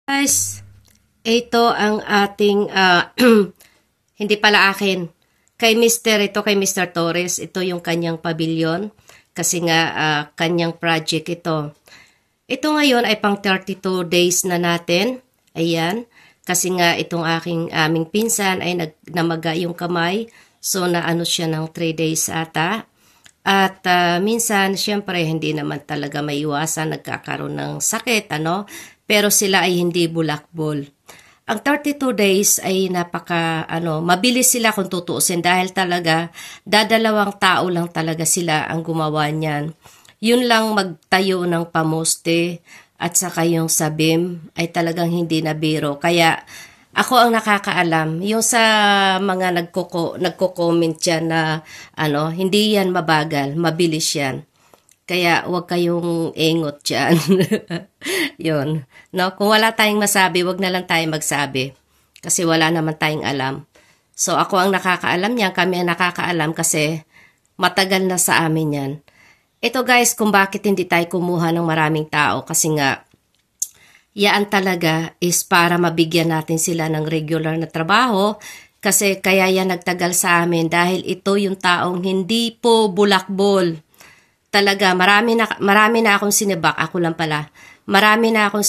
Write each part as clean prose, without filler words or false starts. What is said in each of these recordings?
Guys, ito ang ating, hindi pala akin. Kay Mr. Torres, ito yung kanyang pavilion. Kasi nga, kanyang project ito. Ito ngayon ay pang 32 days na natin. Ayan. Kasi nga, itong aming pinsan ay namaga yung kamay. So, naano siya ng 3 days ata. At minsan, syempre, hindi naman talaga maiwasan, nagkakaroon ng sakit, ano? Pero sila ay hindi bulakbol. Ang 32 days ay mabilis sila kung tutuusin dahil talaga, dadalawang tao lang talaga sila ang gumawa niyan. Yun lang magtayo ng pamoste at saka yung sabim ay talagang hindi na biro. Kaya, ako ang nakakaalam, yung sa mga nagko-comment dyan na hindi yan mabagal, mabilis yan. Kaya huwag kayong engot dyan. Yun. No? Kung wala tayong masabi, huwag na lang tayong magsabi. Kasi wala naman tayong alam. So ako ang nakakaalam niyan, kami ang nakakaalam kasi matagal na sa amin yan. Ito guys, kung bakit hindi tayo kumuha ng maraming tao kasi nga yaan talaga is para mabigyan natin sila ng regular na trabaho kasi kaya yan nagtagal sa amin dahil ito yung taong hindi po bulakbol. Talaga, marami na akong sinibak. Ako lang pala. Marami na akong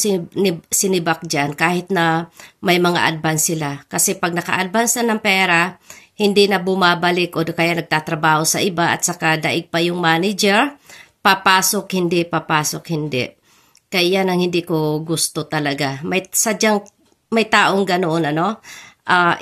sinibak dyan kahit na may mga advance sila. Kasi pag naka-advance na ng pera, hindi na bumabalik o kaya nagtatrabaho sa iba at saka daig pa yung manager, papasok hindi. Kaya yan ang hindi ko gusto talaga. May taong ganoon,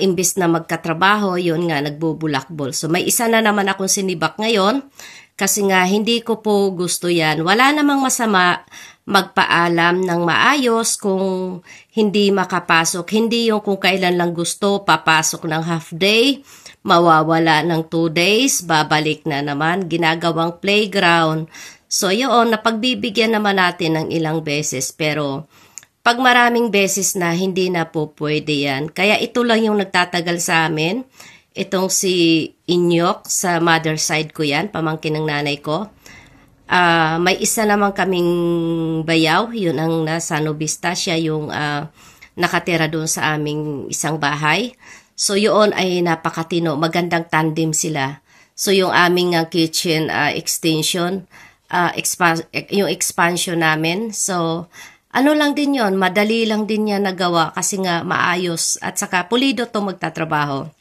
imbis na magkatrabaho, yun nga, nagbubulakbol. So may isa na naman akong sinibak ngayon, kasi nga hindi ko po gusto yan. Wala namang masama magpaalam ng maayos kung hindi makapasok. Hindi yung kung kailan lang gusto, papasok ng half day, mawawala ng 2 days, babalik na naman, ginagawang playground. So yun, napagbibigyan naman natin ng ilang beses. Pero pag maraming beses na, hindi na po pwede yan. Kaya ito lang yung nagtatagal sa amin. Itong si Inyok, sa mother side ko yan, pamangkin ng nanay ko. May isa naman kaming bayaw, yun ang nasa Nobista, siya yung nakatira doon sa aming isang bahay. So yun ay napakatino, magandang tandem sila. So yung aming kitchen extension, yung expansion namin, so ano lang din yon, madali lang din yan nagawa kasi nga maayos at saka pulido to magtatrabaho.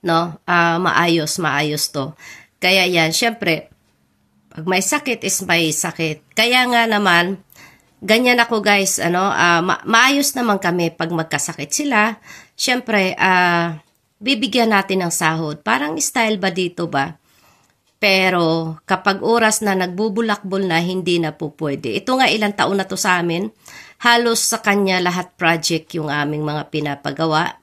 No, maayos to. Kaya yan, syempre, pag may sakit is may sakit. Kaya nga naman, ganyan ako guys, maayos naman kami pag magkasakit sila. Syempre, bibigyan natin ng sahod. Parang style ba dito ba? Pero kapag oras na nagbubulakbol na, hindi na po pwede. Ito nga ilang taon na to sa amin. Halos sa kanya lahat project yung aming mga pinapagawa.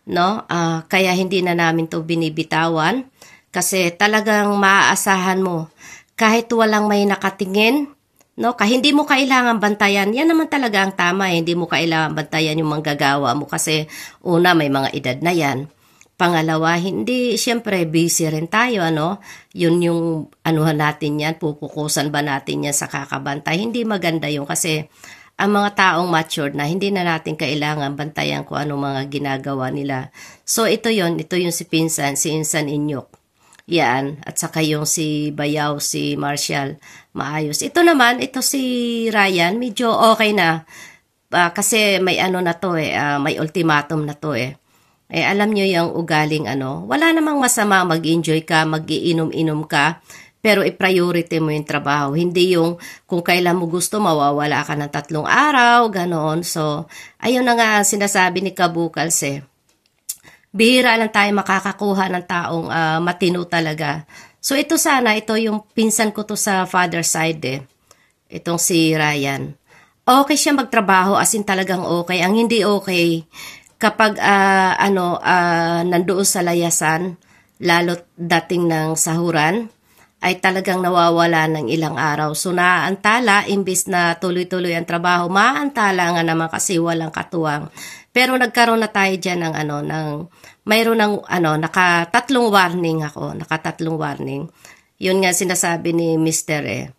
No? Kaya hindi na namin to binibitawan kasi talagang maaasahan mo kahit walang may nakatingin, no? Hindi mo kailangan bantayan. Yan naman talaga ang tama, hindi mo kailangan bantayan yung manggagawa mo kasi una may mga edad na yan. Pangalawa, hindi, syempre busy rin tayo, Yun yung anuhan natin yan, pupukusan ba natin yan sa kakabantay? Hindi maganda yun kasi ang mga taong matured na, hindi na natin kailangan bantayan kung ano mga ginagawa nila. So ito yung si Pinsan, si Insan Inyok. Yan, at saka yung si Bayaw, si Marshall, maayos. Ito naman, ito si Ryan, medyo okay na. Kasi may na to may ultimatum na to alam nyo yung ugaling wala namang masama mag-enjoy ka, mag-iinom-inom ka, pero i-priority mo yung trabaho. Hindi yung kung kailan mo gusto, mawawala ka ng 3 araw, ganoon. So, ayun na nga sinasabi ni Kabukals bihira lang tayo makakakuha ng taong matino talaga. So, ito yung pinsan ko to sa father side Itong si Ryan. Okay siya magtrabaho, as in talagang okay. Ang hindi okay, kapag nandoon sa layasan, lalo't dating ng sahuran, ay talagang nawawala ng ilang araw. So naantala, imbis na tuloy-tuloy ang trabaho, maantala nga naman kasi walang katuwang. Pero nagkaroon na tayo dyan mayroon ng nakatatlong warning ako, Yun nga sinasabi ni Mr.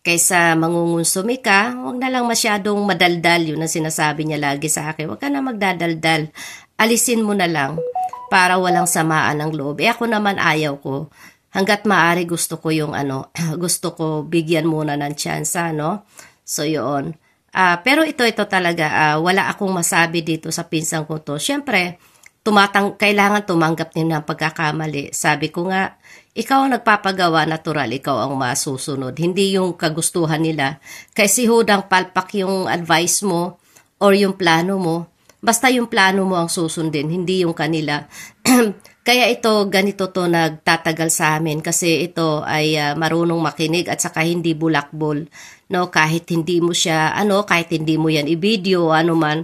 Kaysa mangungunsumi ka, huwag na lang masyadong madaldal. Yun ang sinasabi niya lagi sa akin. Huwag ka na magdadaldal. Alisin mo na lang para walang samaan ng loob. Ako naman ayaw ko. Hanggat maaari gusto ko yung gusto ko bigyan muna ng tsansa, no? So, yun. Pero ito talaga, wala akong masabi dito sa pinsan ko to. Siyempre, kailangan tumanggap din ng pagkakamali. Sabi ko nga, ikaw ang nagpapagawa, natural, ikaw ang masusunod. Hindi yung kagustuhan nila. Kasi hudang palpak yung advice mo or yung plano mo. Basta yung plano mo ang susundin, hindi yung kanila. Kaya ito, ganito to nagtatagal sa amin kasi ito ay marunong makinig at saka hindi bulakbol. No, kahit hindi mo siya, kahit hindi mo yan i-video, man,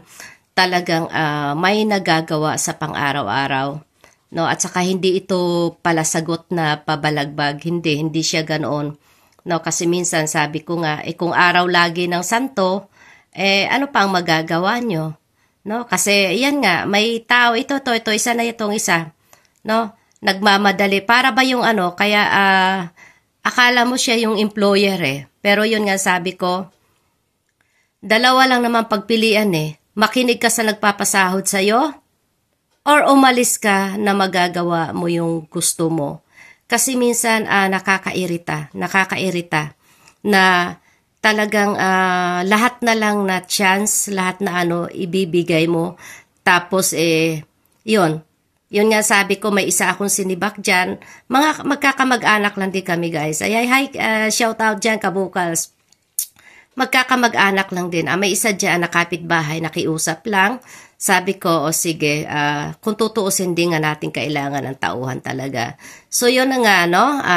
talagang may nagagawa sa pang-araw-araw. No, at saka hindi ito palasagot na pabalagbag, hindi siya ganoon. No, kasi minsan sabi ko nga, kung araw lagi ng santo, ano pa ang magagawa nyo? No, kasi yan nga, may tao, ito, isa na itong isa. No, nagmamadali. Para ba yung kaya akala mo siya yung employer Pero yun nga sabi ko, dalawa lang naman pagpilian Makinig ka sa nagpapasahod sa'yo or umalis ka na magagawa mo yung gusto mo. Kasi minsan nakakairita na talagang lahat na lang na chance, lahat na ibibigay mo. Tapos yun nga sabi ko, may isa akong sinibak dyan. Magkakamag-anak lang din kami guys. Hi, shout out dyan kabukals. Magkakamag-anak lang din. May isa dyan na kapitbahay, nakiusap lang. Sabi ko, sige, kung tutuusin din nga natin kailangan ng tauhan talaga. So yun na nga,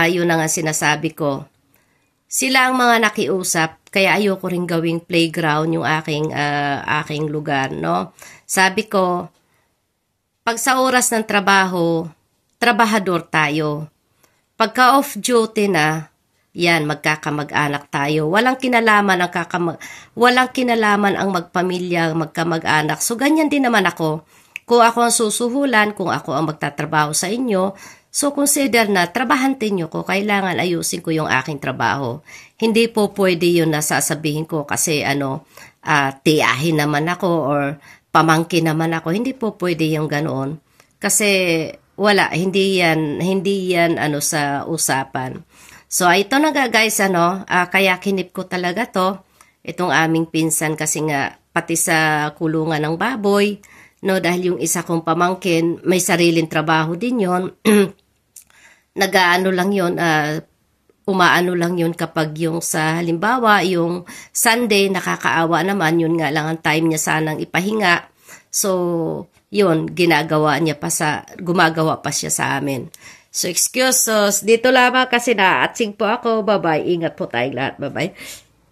yun na nga sinasabi ko. Sila ang mga nakiusap, kaya ayoko rin gawing playground yung aking lugar, no? Sabi ko, pag sa oras ng trabaho, trabahador tayo. Pagka off-duty na, yan, magkakamag-anak tayo. Walang kinalaman ang magpamilya, magkamag-anak. So, ganyan din naman ako. Kung ako ang susuhulan, kung ako ang magtatrabaho sa inyo, so consider na trabahantin nyo ko. Kailangan ayusin ko yung aking trabaho. Hindi po pwede yun na sasabihin ko kasi tiyahin naman ako or pamangkin naman ako. Hindi po pwede yung ganoon. Kasi wala, hindi yan sa usapan. So ito na guys, kaya kinip ko talaga to, itong aming pinsan kasi nga pati sa kulungan ng baboy, no, dahil yung isa kong pamangkin may sariling trabaho din yon. Umaano lang yun kapag yung sa halimbawa yung Sunday nakakaawa naman, yun nga lang ang time niya sanang ipahinga. So yun, gumagawa pa siya sa amin. So, excuse us. Dito lamang kasi naatsing po ako. Bye-bye. Ingat po tayong lahat. Bye-bye.